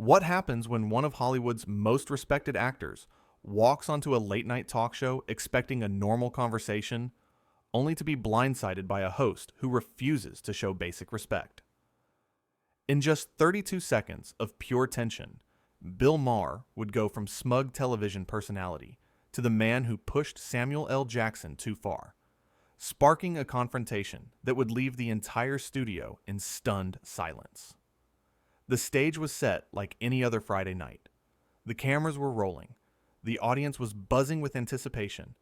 What happens when one of Hollywood's most respected actors walks onto a late-night talk show expecting a normal conversation, only to be blindsided by a host who refuses to show basic respect? In just 32 seconds of pure tension, Bill Maher would go from smug television personality to the man who pushed Samuel L. Jackson too far, sparking a confrontation that would leave the entire studio in stunned silence. The stage was set like any other Friday night. The cameras were rolling, the audience was buzzing with anticipation,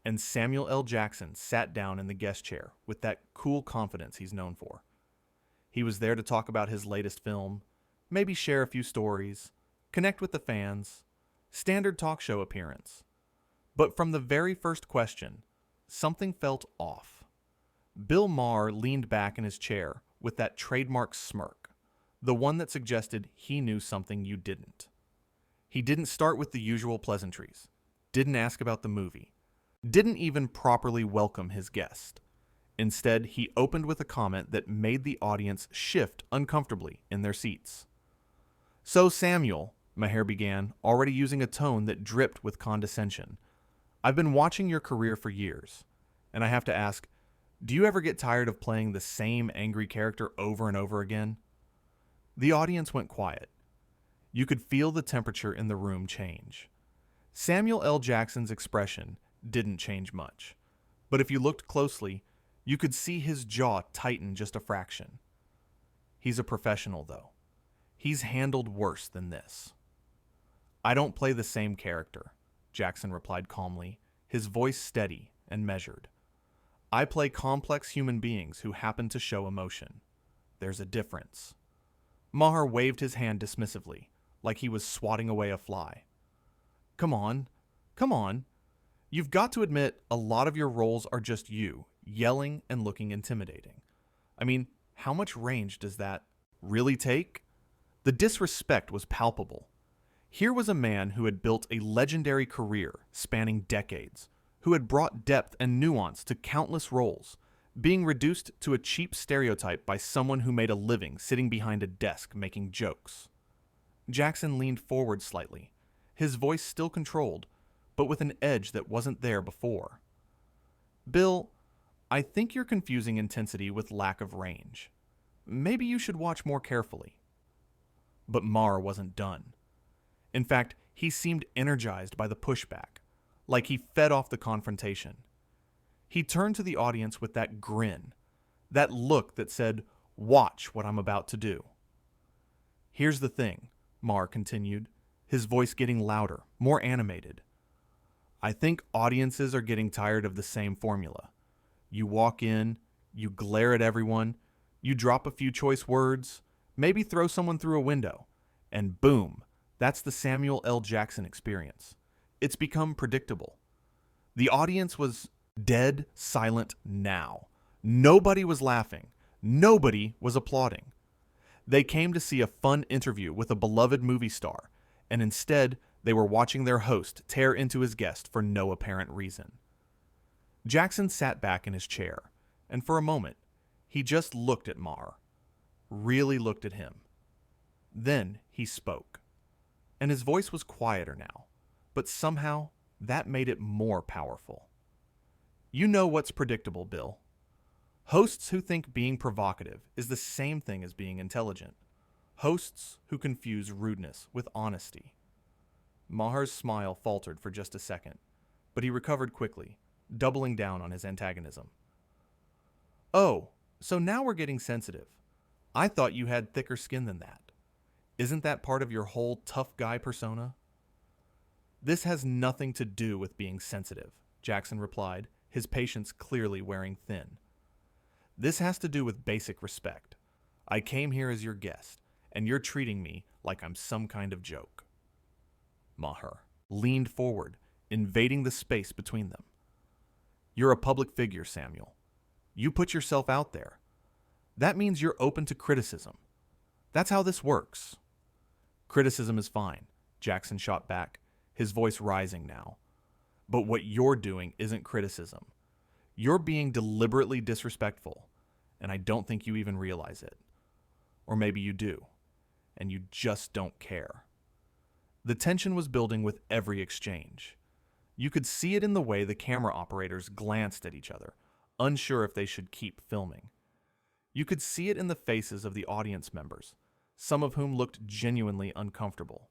and Samuel L. Jackson sat down in the guest chair with that cool confidence he's known for. He was there to talk about his latest film, maybe share a few stories, connect with the fans, standard talk show appearance. But from the very first question, something felt off. Bill Maher leaned back in his chair with that trademark smirk, the one that suggested he knew something you didn't. He didn't start with the usual pleasantries, didn't ask about the movie, didn't even properly welcome his guest. Instead, he opened with a comment that made the audience shift uncomfortably in their seats. "So, Samuel," Maher began, already using a tone that dripped with condescension, "I've been watching your career for years, and I have to ask, do you ever get tired of playing the same angry character over and over again?" The audience went quiet. You could feel the temperature in the room change. Samuel L. Jackson's expression didn't change much, but if you looked closely, you could see his jaw tighten just a fraction. He's a professional, though. He's handled worse than this. "I don't play the same character," Jackson replied calmly, his voice steady and measured. "I play complex human beings who happen to show emotion. There's a difference." Maher waved his hand dismissively, like he was swatting away a fly. Come on. You've got to admit a lot of your roles are just you, yelling and looking intimidating. I mean, how much range does that really take?" The disrespect was palpable. Here was a man who had built a legendary career spanning decades, who had brought depth and nuance to countless roles, being reduced to a cheap stereotype by someone who made a living sitting behind a desk making jokes. Jackson leaned forward slightly, his voice still controlled, but with an edge that wasn't there before. "Bill, I think you're confusing intensity with lack of range. Maybe you should watch more carefully." But Maher wasn't done. In fact, he seemed energized by the pushback, like he fed off the confrontation. He turned to the audience with that grin, that look that said, "Watch what I'm about to do." "Here's the thing," Maher continued, his voice getting louder, more animated. "I think audiences are getting tired of the same formula. You walk in, you glare at everyone, you drop a few choice words, maybe throw someone through a window, and boom, that's the Samuel L. Jackson experience. It's become predictable." The audience was dead silent now. Nobody was laughing. Nobody was applauding. They came to see a fun interview with a beloved movie star, and instead, they were watching their host tear into his guest for no apparent reason. Jackson sat back in his chair, and for a moment, he just looked at Maher. Really looked at him. Then he spoke. And his voice was quieter now, but somehow that made it more powerful. "You know what's predictable, Bill. Hosts who think being provocative is the same thing as being intelligent. Hosts who confuse rudeness with honesty." Maher's smile faltered for just a second, but he recovered quickly, doubling down on his antagonism. "Oh, so now we're getting sensitive. I thought you had thicker skin than that. Isn't that part of your whole tough guy persona?" "This has nothing to do with being sensitive," Jackson replied, his patience clearly wearing thin. "This has to do with basic respect. I came here as your guest, and you're treating me like I'm some kind of joke." Maher leaned forward, invading the space between them. "You're a public figure, Samuel. You put yourself out there. That means you're open to criticism. That's how this works." "Criticism is fine," Jackson shot back, his voice rising now. "But what you're doing isn't criticism. You're being deliberately disrespectful, and I don't think you even realize it. Or maybe you do. and you just don't care. The tension was building with every exchange. You could see it in the way the camera operators glanced at each other, unsure if they should keep filming. You could see it in the faces of the audience members, some of whom looked genuinely uncomfortable.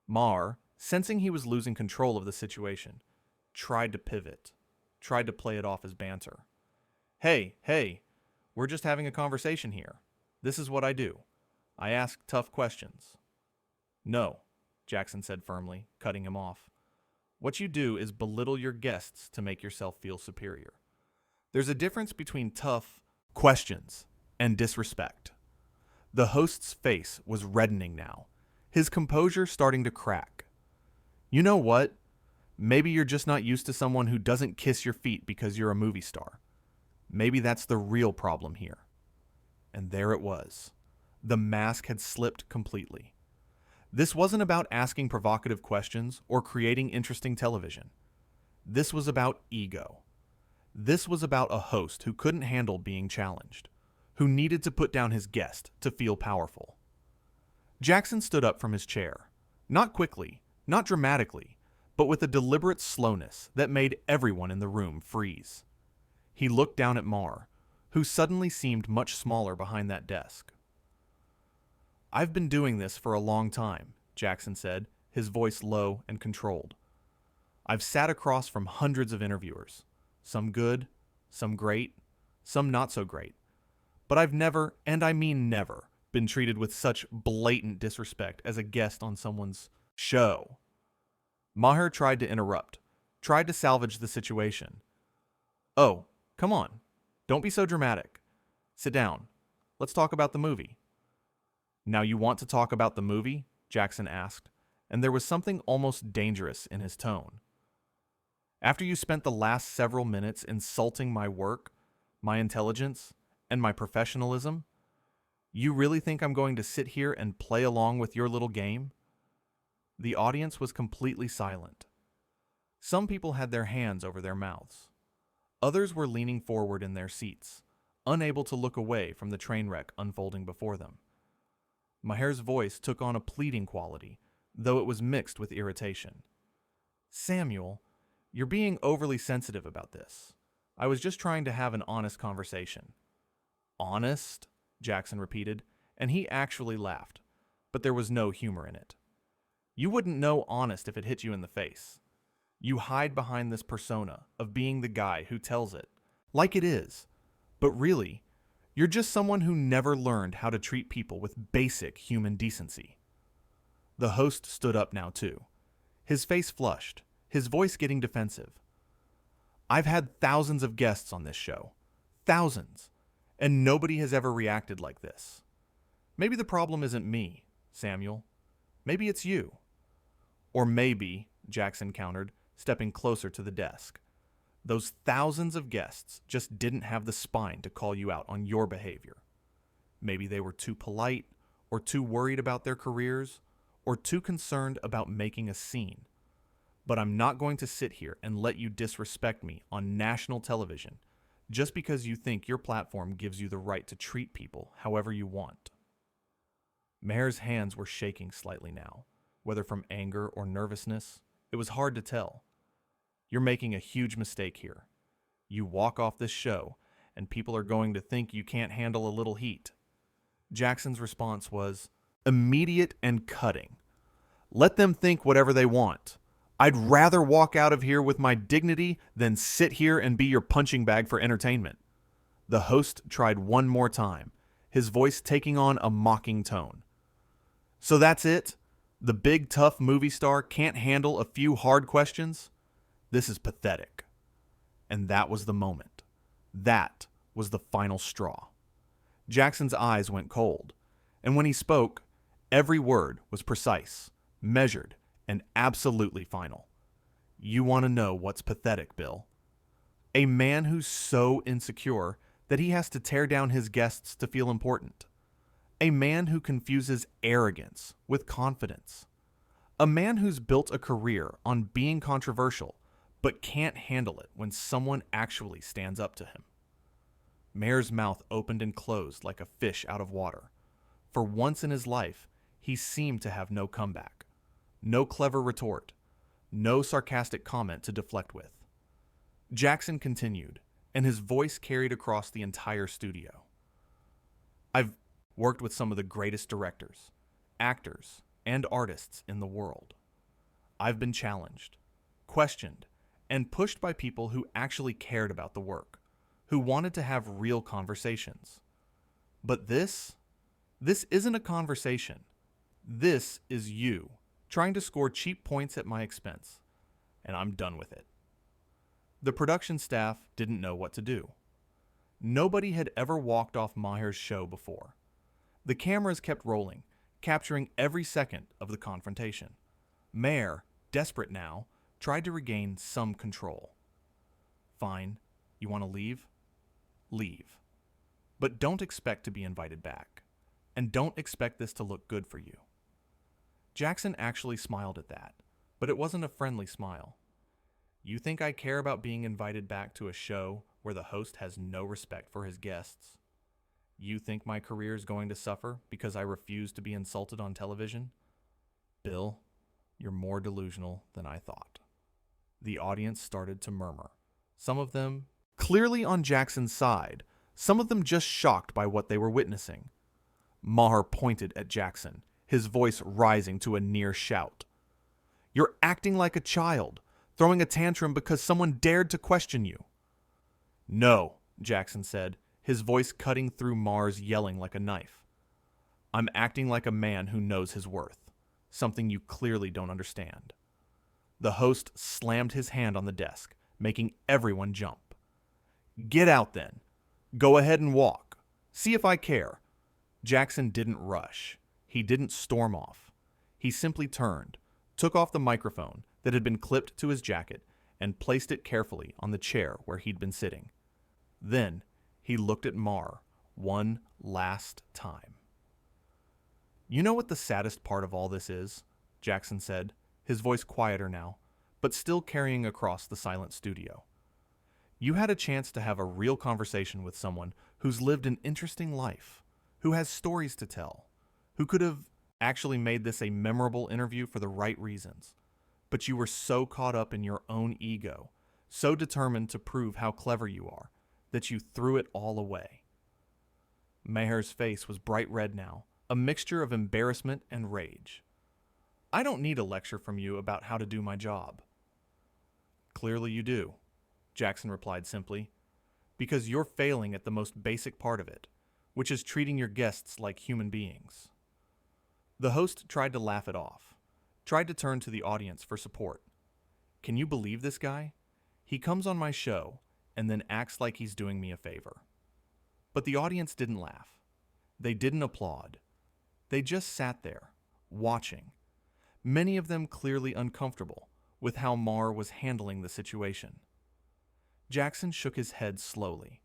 Maher, sensing he was losing control of the situation, tried to pivot, tried to play it off as banter. Hey, we're just having a conversation here. This is what I do. I ask tough questions. No, Jackson said firmly, cutting him off. What you do is belittle your guests to make yourself feel superior. There's a difference between tough questions and disrespect. The host's face was reddening now, his composure starting to crack. You know what? Maybe you're just not used to someone who doesn't kiss your feet because you're a movie star. Maybe that's the real problem here. And there it was. The mask had slipped completely. This wasn't about asking provocative questions or creating interesting television. This was about ego. This was about a host who couldn't handle being challenged, who needed to put down his guest to feel powerful. Jackson stood up from his chair, not quickly, not dramatically, but with a deliberate slowness that made everyone in the room freeze. He looked down at Maher, who suddenly seemed much smaller behind that desk. I've been doing this for a long time, Jackson said, his voice low and controlled. I've sat across from hundreds of interviewers, some good, some great, some not so great. But I've never, and I mean never, been treated with such blatant disrespect as a guest on someone's show. Maher tried to interrupt, tried to salvage the situation. Oh, come on. Don't be so dramatic. Sit down. Let's talk about the movie. Now you want to talk about the movie? Jackson asked, and there was something almost dangerous in his tone. After you spent the last several minutes insulting my work, my intelligence, and my professionalism, you really think I'm going to sit here and play along with your little game? The audience was completely silent. Some people had their hands over their mouths. Others were leaning forward in their seats, unable to look away from the train wreck unfolding before them. Maher's voice took on a pleading quality, though it was mixed with irritation. Samuel, you're being overly sensitive about this. I was just trying to have an honest conversation. Honest? Jackson repeated, and he actually laughed, but there was no humor in it. You wouldn't know honest if it hit you in the face. You hide behind this persona of being the guy who tells it, like it is, but really, you're just someone who never learned how to treat people with basic human decency. The host stood up now too, his face flushed, his voice getting defensive. I've had thousands of guests on this show. Thousands. And nobody has ever reacted like this. Maybe the problem isn't me, Samuel. Maybe it's you. Or maybe, Jackson countered, stepping closer to the desk, those thousands of guests just didn't have the spine to call you out on your behavior. Maybe they were too polite, or too worried about their careers, or too concerned about making a scene. But I'm not going to sit here and let you disrespect me on national television just because you think your platform gives you the right to treat people however you want. Maher's hands were shaking slightly now, whether from anger or nervousness. It was hard to tell. You're making a huge mistake here. You walk off this show, and people are going to think you can't handle a little heat. Jackson's response was immediate and cutting. Let them think whatever they want. I'd rather walk out of here with my dignity than sit here and be your punching bag for entertainment. The host tried one more time, his voice taking on a mocking tone. So that's it? The big tough movie star can't handle a few hard questions? This is pathetic. And that was the moment. That was the final straw. Jackson's eyes went cold, and when he spoke, every word was precise, measured, and absolutely final. You want to know what's pathetic, Bill? A man who's so insecure that he has to tear down his guests to feel important. A man who confuses arrogance with confidence. A man who's built a career on being controversial but can't handle it when someone actually stands up to him. Maher's mouth opened and closed like a fish out of water. For once in his life, He seemed to have no comeback, no clever retort, no sarcastic comment to deflect with. Jackson continued, and his voice carried across the entire studio. I've worked with some of the greatest directors, actors, and artists in the world. I've been challenged, questioned, and pushed by people who actually cared about the work, who wanted to have real conversations. But this isn't a conversation. This is you trying to score cheap points at my expense, and I'm done with it. The production staff didn't know what to do. Nobody had ever walked off Maher's show before. The cameras kept rolling, capturing every second of the confrontation. Maher, desperate now, tried to regain some control. Fine, you want to leave? Leave. But don't expect to be invited back. And don't expect this to look good for you. Jackson actually smiled at that, but it wasn't a friendly smile. You think I care about being invited back to a show where the host has no respect for his guests? You think my career is going to suffer because I refuse to be insulted on television? Bill, you're more delusional than I thought. The audience started to murmur, some of them clearly on Jackson's side, some of them just shocked by what they were witnessing. Maher pointed at Jackson, his voice rising to a near shout. You're acting like a child, throwing a tantrum because someone dared to question you. No, Jackson said, his voice cutting through Maher's yelling like a knife. I'm acting like a man who knows his worth, something you clearly don't understand. The host slammed his hand on the desk, making everyone jump. Get out then. Go ahead and walk. See if I care. Jackson didn't rush. He didn't storm off. He simply turned, took off the microphone that had been clipped to his jacket, and placed it carefully on the chair where he'd been sitting. Then he looked at Maher one last time. You know what the saddest part of all this is? Jackson said, his voice quieter now, but still carrying across the silent studio. You had a chance to have a real conversation with someone who's lived an interesting life, who has stories to tell, who could have actually made this a memorable interview for the right reasons. But you were so caught up in your own ego, so determined to prove how clever you are, that you threw it all away. Maher's face was bright red now, a mixture of embarrassment and rage. I don't need a lecture from you about how to do my job. Clearly you do, Jackson replied simply, because you're failing at the most basic part of it, which is treating your guests like human beings. The host tried to laugh it off, tried to turn to the audience for support. Can you believe this guy? He comes on my show and then acts like he's doing me a favor. But the audience didn't laugh. They didn't applaud. They just sat there, watching, many of them clearly uncomfortable with how Maher was handling the situation. Jackson shook his head slowly.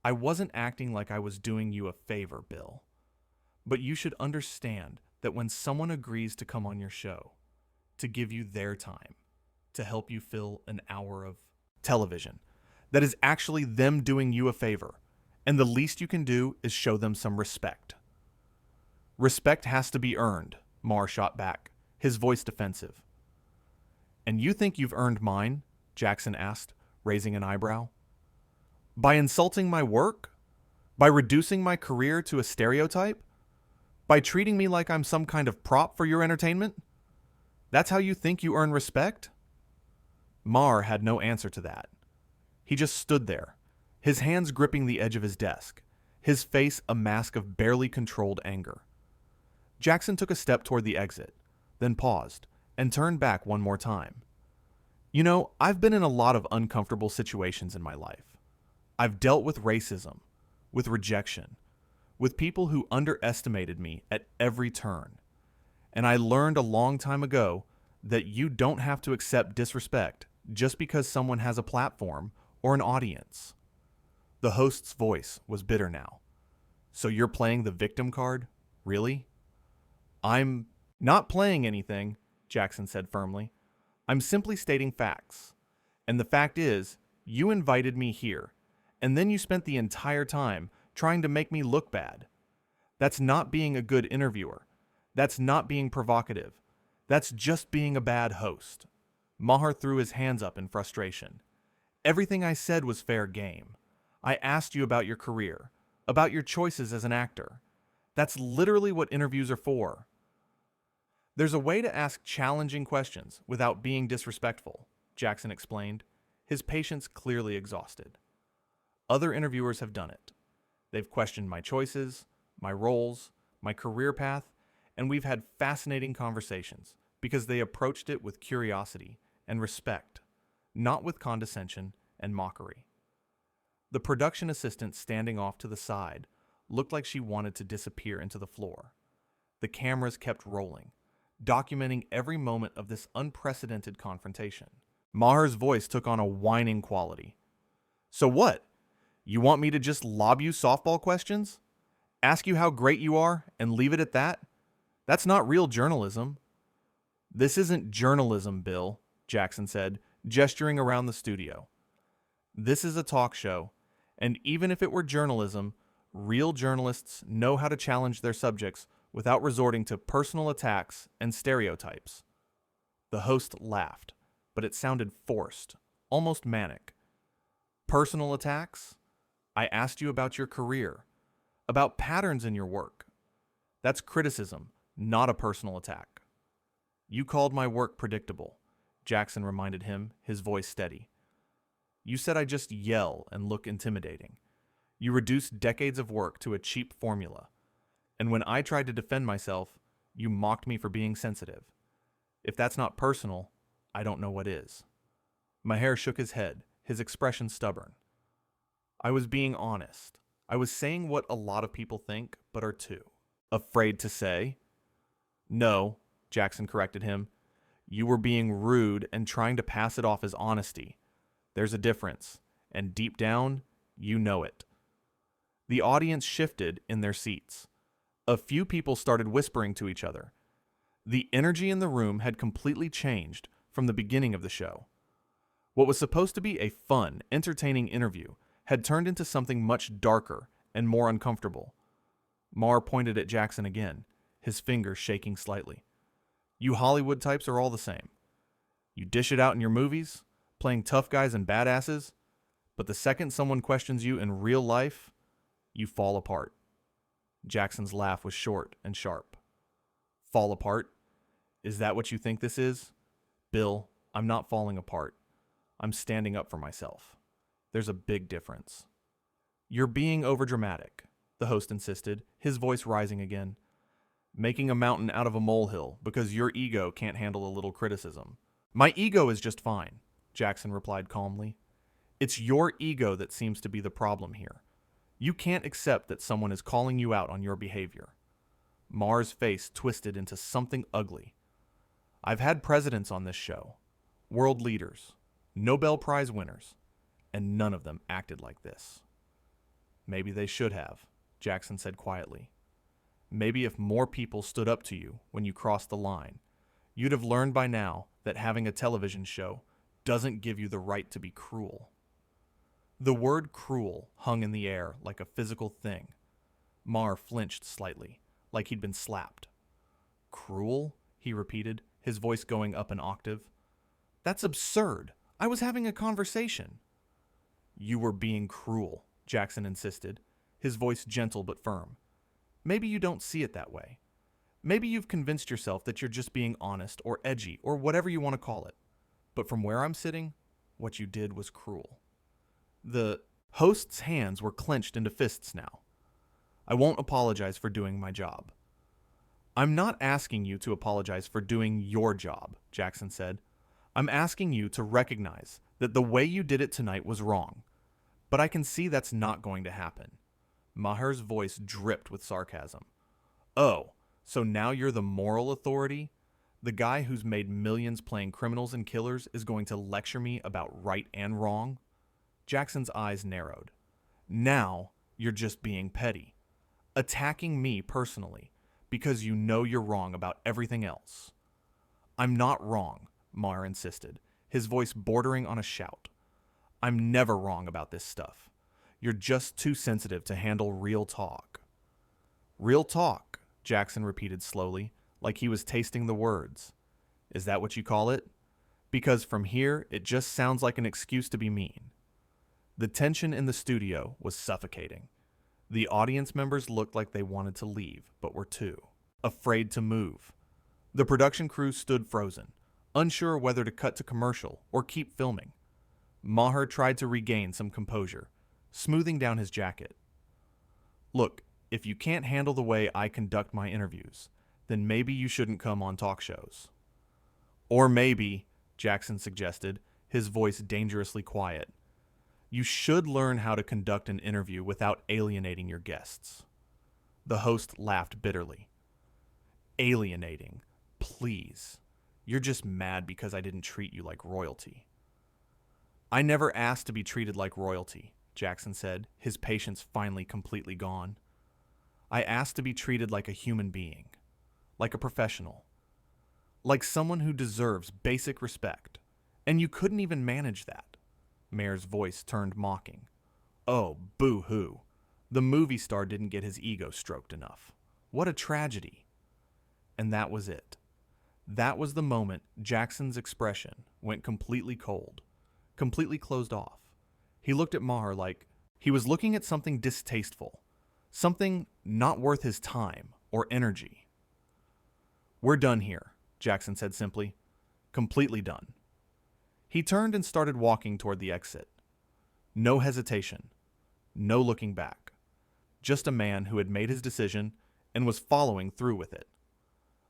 I wasn't acting like I was doing you a favor, Bill. But you should understand that when someone agrees to come on your show, to give you their time, to help you fill an hour of television, that is actually them doing you a favor, and the least you can do is show them some respect. Respect has to be earned, Maher shot back, his voice defensive. And you think you've earned mine? Jackson asked, raising an eyebrow. By insulting my work? By reducing my career to a stereotype? By treating me like I'm some kind of prop for your entertainment? That's how you think you earn respect? Maher had no answer to that. He just stood there, his hands gripping the edge of his desk, his face a mask of barely controlled anger. Jackson took a step toward the exit, then paused, and turned back one more time. You know, I've been in a lot of uncomfortable situations in my life. I've dealt with racism, with rejection, with people who underestimated me at every turn. And I learned a long time ago that you don't have to accept disrespect just because someone has a platform or an audience. The host's voice was bitter now. So you're playing the victim card? Really? I'm not playing anything, Jackson said firmly. I'm simply stating facts. And the fact is, you invited me here, and then you spent the entire time trying to make me look bad. That's not being a good interviewer. That's not being provocative. That's just being a bad host. Maher threw his hands up in frustration. Everything I said was fair game. I asked you about your career, about your choices as an actor. That's literally what interviews are for. There's a way to ask challenging questions without being disrespectful, Jackson explained, his patience clearly exhausted. Other interviewers have done it. They've questioned my choices, my roles, my career path, and we've had fascinating conversations because they approached it with curiosity and respect, not with condescension and mockery. The production assistant standing off to the side looked like she wanted to disappear into the floor. The cameras kept rolling, documenting every moment of this unprecedented confrontation. Maher's voice took on a whining quality. So what? You want me to just lob you softball questions? Ask you how great you are and leave it at that? That's not real journalism. This isn't journalism, Bill, Jackson said, gesturing around the studio. This is a talk show, and even if it were journalism, real journalists know how to challenge their subjects without resorting to personal attacks and stereotypes. The host laughed, but it sounded forced, almost manic. Personal attacks? I asked you about your career, about patterns in your work. That's criticism, not a personal attack. You called my work predictable, Jackson reminded him, his voice steady. You said I just yell and look intimidating. You reduced decades of work to a cheap formula. And when I tried to defend myself, you mocked me for being sensitive. If that's not personal, I don't know what is. Maher shook his head, his expression stubborn. I was being honest. I was saying what a lot of people think, but are too afraid to say. No, Jackson corrected him. You were being rude and trying to pass it off as honesty. There's a difference, and deep down, you know it. The audience shifted in their seats. A few people started whispering to each other. The energy in the room had completely changed from the beginning of the show. What was supposed to be a fun, entertaining interview had turned into something much darker and more uncomfortable. Maher pointed at Jackson again, his fingers shaking slightly. You Hollywood types are all the same. You dish it out in your movies, playing tough guys and badasses, but the second someone questions you in real life, you fall apart. Jackson's laugh was short and sharp. Fall apart? Is that what you think this is? Bill, I'm not falling apart. I'm standing up for myself. There's a big difference. You're being overdramatic, the host insisted, his voice rising again. Making a mountain out of a molehill because your ego can't handle a little criticism. My ego is just fine, Jackson replied calmly. It's your ego that seems to be the problem here. You can't accept that someone is calling you out on your behavior. Maher's face twisted into something ugly. I've had presidents on this show, world leaders, Nobel Prize winners, and none of them acted like this. Maybe they should have, Jackson said quietly. Maybe if more people stood up to you when you crossed the line, you'd have learned by now that having a television show doesn't give you the right to be cruel. The word cruel hung in the air like a physical thing. Maher flinched slightly, like he'd been slapped. Cruel? He repeated, his voice going up an octave. That's absurd. I was having a conversation. You were being cruel, Jackson insisted, his voice gentle but firm. Maybe you don't see it that way. Maybe you've convinced yourself that you're just being honest or edgy or whatever you want to call it. But from where I'm sitting, what you did was cruel. The host's hands were clenched into fists now. I won't apologize for doing my job. I'm not asking you to apologize for doing your job, Jackson said. I'm asking you to recognize that the way you did it tonight was wrong. But I can see that's not going to happen. Maher's voice dripped with sarcasm. Oh, so now you're the moral authority? The guy who's made millions playing criminals and killers is going to lecture me about right and wrong? Jackson's eyes narrowed. Now you're just being petty. Attacking me personally because you know you're wrong about everything else. I'm not wrong, Maher insisted, his voice bordering on a shout. I'm never wrong about this stuff. You're just too sensitive to handle real talk. Real talk, Jackson repeated slowly, like he was tasting the words. Is that what you call it? Because from here, it just sounds like an excuse to be mean. The tension in the studio was suffocating. The audience members looked like they wanted to leave, but were too afraid to move. The production crew stood frozen, unsure whether to cut to commercial or keep filming. Maher tried to regain some composure, smoothing down his jacket. Look, if you can't handle the way I conduct my interviews, then maybe you shouldn't come on talk shows. Or maybe, Jackson suggested, his voice dangerously quiet, you should learn how to conduct an interview without alienating your guests. The host laughed bitterly. Alienating, please. You're just mad because I didn't treat you like royalty. I never asked to be treated like royalty, Jackson said, his patience finally completely gone. I asked to be treated like a human being, like a professional, like someone who deserves basic respect, and you couldn't even manage that. Maher's voice turned mocking. Oh, boo-hoo. The movie star didn't get his ego stroked enough. What a tragedy. And that was it. That was the moment Jackson's expression went completely cold, completely closed off. He looked at Maher like he was looking at something distasteful, something not worth his time or energy. We're done here, Jackson said simply. Completely done. He turned and started walking toward the exit. No hesitation, no looking back. Just a man who had made his decision and was following through with it.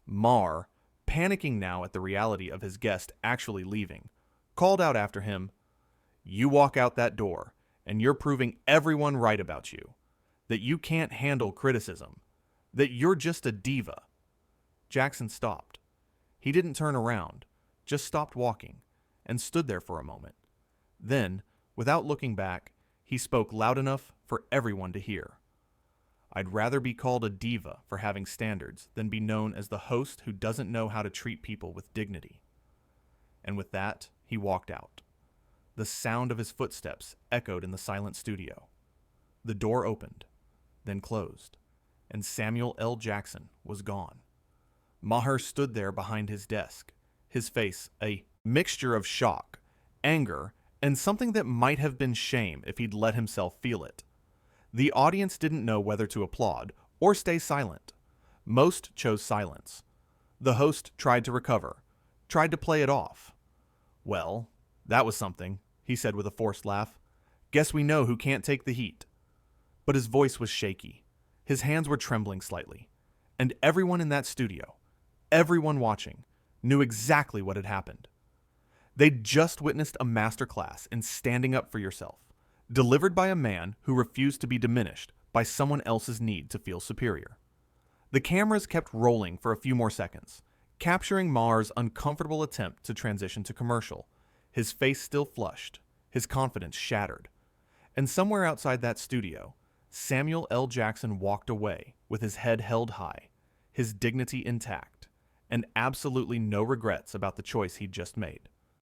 Maher, panicking now at the reality of his guest actually leaving, called out after him, You walk out that door, and you're proving everyone right about you, that you can't handle criticism, that you're just a diva. Jackson stopped. He didn't turn around, just stopped walking, and stood there for a moment. Then, without looking back, he spoke loud enough for everyone to hear. I'd rather be called a diva for having standards than be known as the host who doesn't know how to treat people with dignity. And with that, he walked out. The sound of his footsteps echoed in the silent studio. The door opened, then closed, and Samuel L. Jackson was gone. Maher stood there behind his desk, his face a mixture of shock, anger, and something that might have been shame if he'd let himself feel it. The audience didn't know whether to applaud or stay silent. Most chose silence. The host tried to recover, tried to play it off. Well, that was something, he said with a forced laugh. Guess we know who can't take the heat. But his voice was shaky. His hands were trembling slightly. And everyone in that studio, everyone watching, knew exactly what had happened. They'd just witnessed a masterclass in standing up for yourself, delivered by a man who refused to be diminished by someone else's need to feel superior. The cameras kept rolling for a few more seconds, capturing Maher's uncomfortable attempt to transition to commercial, his face still flushed, his confidence shattered. And somewhere outside that studio, Samuel L. Jackson walked away with his head held high, his dignity intact, and absolutely no regrets about the choice he'd just made.